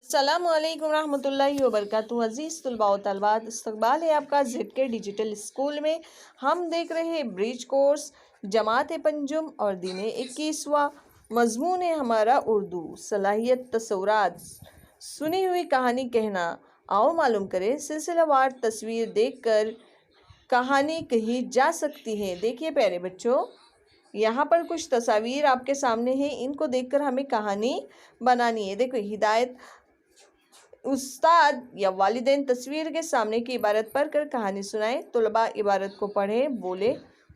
अस्सलामुअलैकुम रहमतुल्लाहि व बरकातुहू। अज़ीज़ तलबा व तलबात, इस्तकबाल है आपका ZK डिजिटल स्कूल में। हम देख रहे हैं ब्रिज कोर्स जमात पंजुम और दिन 21वां। मजमून है हमारा उर्दू, सलाहियत तसव्वुरात, सुनी हुई कहानी कहना। आओ मालूम करें, सिलसिलावार तस्वीर देखकर कहानी कही जा सकती है। देखिए प्यारे बच्चों, यहाँ पर कुछ तस्वीर आपके सामने हैं, इनको देखकर हमें कहानी बनानी है। देखो, हिदायत उस्ताद या वालिदैन तस्वीर के सामने की इबारत पढ़कर कहानी सुनाएं। तलबा इबारत को पढ़े, बोले।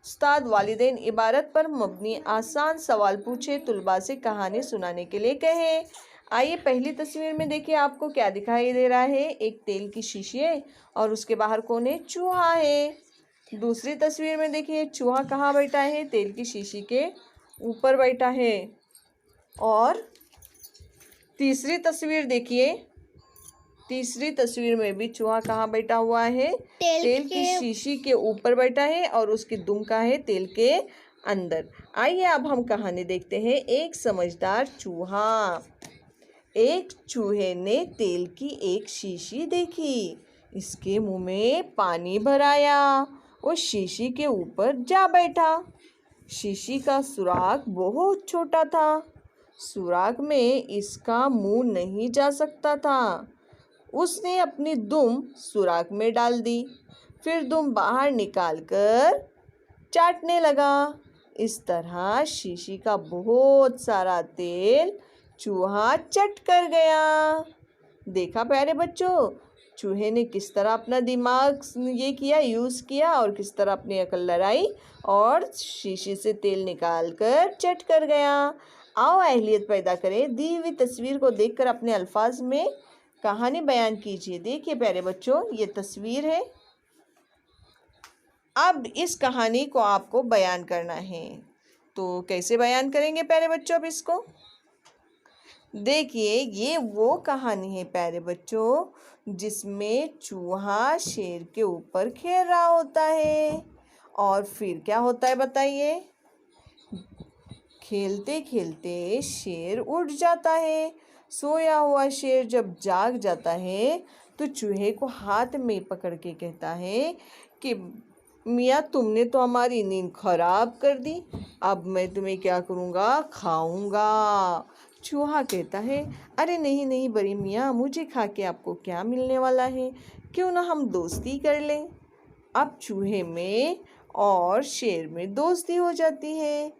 उस्ताद वालिदैन इबारत पर मबनी आसान सवाल पूछे, तलबा से कहानी सुनाने के लिए कहें। आइए पहली तस्वीर में देखिए, आपको क्या दिखाई दे रहा है। एक तेल की शीशी है और उसके बाहर कोने चूहा है। दूसरी तस्वीर में देखिए, चूहा कहाँ बैठा है? तेल की शीशी के ऊपर बैठा है। और तीसरी तस्वीर देखिए, तीसरी तस्वीर में भी चूहा कहाँ बैठा हुआ है? तेल की शीशी के ऊपर बैठा है और उसकी दुम का है तेल के अंदर। आइए अब हम कहानी देखते हैं। एक समझदार चूहा। एक चूहे ने तेल की एक शीशी देखी, इसके मुंह में पानी भराया और शीशी के ऊपर जा बैठा। शीशी का सुराख बहुत छोटा था, सुराख में इसका मुंह नहीं जा सकता था। उसने अपनी दुम सुराख में डाल दी, फिर दुम बाहर निकालकर चाटने लगा। इस तरह शीशी का बहुत सारा तेल चूहा चट कर गया। देखा प्यारे बच्चों, चूहे ने किस तरह अपना दिमाग यूज़ किया और किस तरह अपनी अकल लड़ाई और शीशी से तेल निकाल कर चट कर गया। आओ अहलियत पैदा करें। दी हुई तस्वीर को देखकर अपने अल्फाज में कहानी बयान कीजिए। देखिए प्यारे बच्चों, ये तस्वीर है। अब इस कहानी को आपको बयान करना है, तो कैसे बयान करेंगे प्यारे बच्चों? अब इसको देखिए, ये वो कहानी है प्यारे बच्चों जिसमें चूहा शेर के ऊपर खेल रहा होता है। और फिर क्या होता है बताइए? खेलते खेलते शेर उठ जाता है। सोया हुआ शेर जब जाग जाता है तो चूहे को हाथ में पकड़ के कहता है कि मियाँ, तुमने तो हमारी नींद खराब कर दी, अब मैं तुम्हें क्या करूँगा? खाऊंगा। चूहा कहता है, अरे नहीं नहीं बड़ी मियाँ, मुझे खा के आपको क्या मिलने वाला है, क्यों ना हम दोस्ती कर लें। अब चूहे में और शेर में दोस्ती हो जाती है।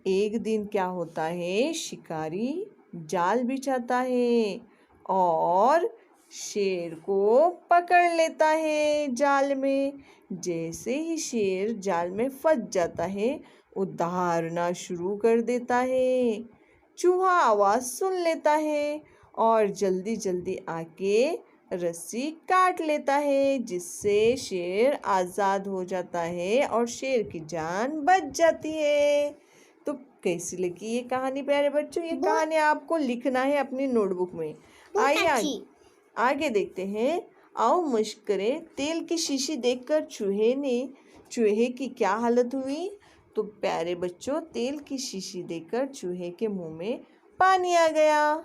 एक दिन क्या होता है, शिकारी जाल बिछाता है और शेर को पकड़ लेता है जाल में। जैसे ही शेर जाल में फंस जाता है, वो दहाड़ना शुरू कर देता है। चूहा आवाज़ सुन लेता है और जल्दी जल्दी आके रस्सी काट लेता है, जिससे शेर आज़ाद हो जाता है और शेर की जान बच जाती है। तो कैसी लगी ये कहानी प्यारे बच्चों? ये कहानी आपको लिखना है अपनी नोटबुक में। आइए आगे देखते हैं। आओ मश्क करें। तेल की शीशी देखकर चूहे की क्या हालत हुई? तो प्यारे बच्चों, तेल की शीशी देखकर चूहे के मुंह में पानी आ गया।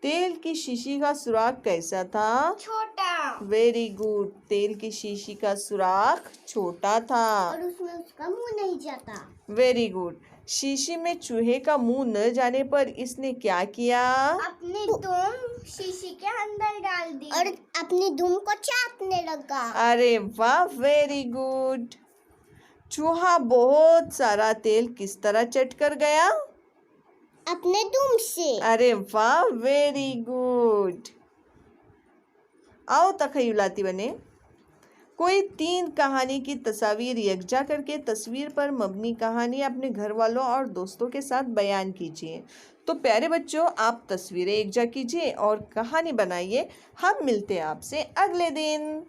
तेल की शीशी का सुराख कैसा था? छोटा। Very good. तेल की शीशी का सुराख छोटा था और उसमें उसका मुंह नहीं जाता। Very good. शीशी में चूहे का मुंह न जाने पर इसने क्या किया? अपनी दुम शीशी के अंदर डाल दी और अपनी दुम को चाटने लगा। अरे वाह, वेरी गुड। चूहा बहुत सारा तेल किस तरह चट कर गया? अपने दुम से। अरे वाह, वेरी गुड। आओ तखयलाती बने। कोई 3 कहानी की तस्वीर यकजा करके तस्वीर पर मबनी कहानी अपने घर वालों और दोस्तों के साथ बयान कीजिए। तो प्यारे बच्चों, आप तस्वीरें यकजा कीजिए और कहानी बनाइए। हम मिलते हैं आपसे अगले दिन।